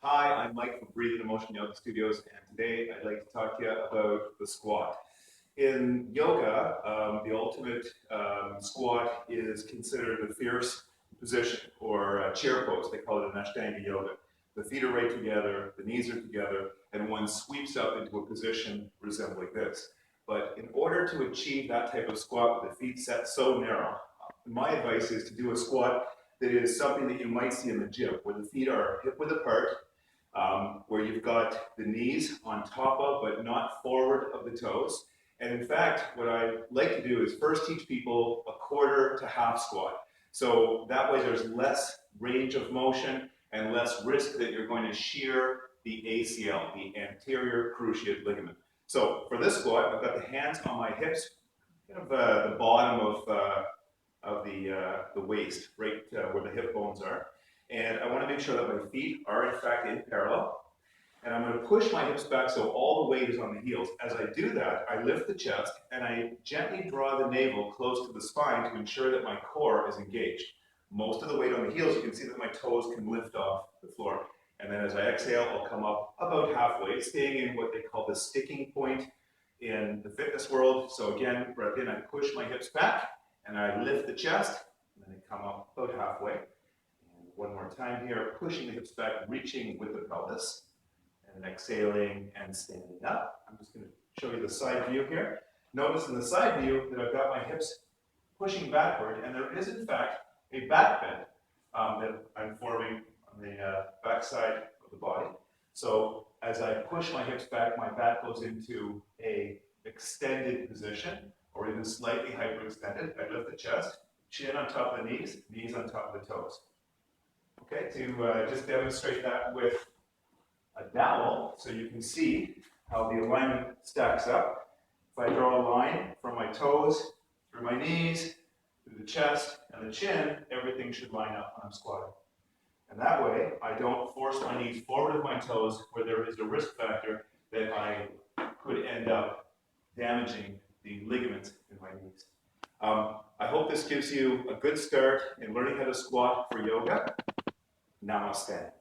Hi, I'm Mike from Breathe in Motion Yoga Studios, and today I'd like to talk to you about the squat. In yoga, the ultimate squat is considered a fierce position, or a chair pose. They call it an Ashtanga yoga. The feet are right together, the knees are together, and one sweeps up into a position resembling this. But in order to achieve that type of squat with the feet set so narrow, my advice is to do a squat that is something that you might see in the gym, where the feet are hip-width apart, where you've got the knees on top of but not forward of the toes. And in fact, what I like to do is first teach people a quarter to half squat. So that way there's less range of motion and less risk that you're going to shear the ACL, the anterior cruciate ligament. So for this squat, I've got the hands on my hips, kind of the bottom of the waist, right where the hip bones are. And I want to make sure that my feet are in fact in parallel. And I'm going to push my hips back so all the weight is on the heels. As I do that, I lift the chest and I gently draw the navel close to the spine to ensure that my core is engaged. Most of the weight on the heels, you can see that my toes can lift off the floor. And then as I exhale, I'll come up about halfway, staying in what they call the sticking point in the fitness world. So again, breath in, I push my hips back and I lift the chest, and then I come up about halfway. And one more time here, pushing the hips back, reaching with the pelvis. And exhaling and standing up. I'm just going to show you the side view here. Notice in the side view that I've got my hips pushing backward, and there is in fact a back bend that I'm forming on the back side of the body. So as I push my hips back, my back goes into a extended position, or even slightly hyperextended. I lift the chest, chin on top of the knees, knees on top of the toes. Okay, to just demonstrate that with a dowel, so you can see how the alignment stacks up. If I draw a line from my toes, through my knees, through the chest, and the chin, everything should line up when I'm squatting. And that way, I don't force my knees forward of my toes, where there is a risk factor that I could end up damaging the ligaments in my knees. I hope this gives you a good start in learning how to squat for yoga. Namaste.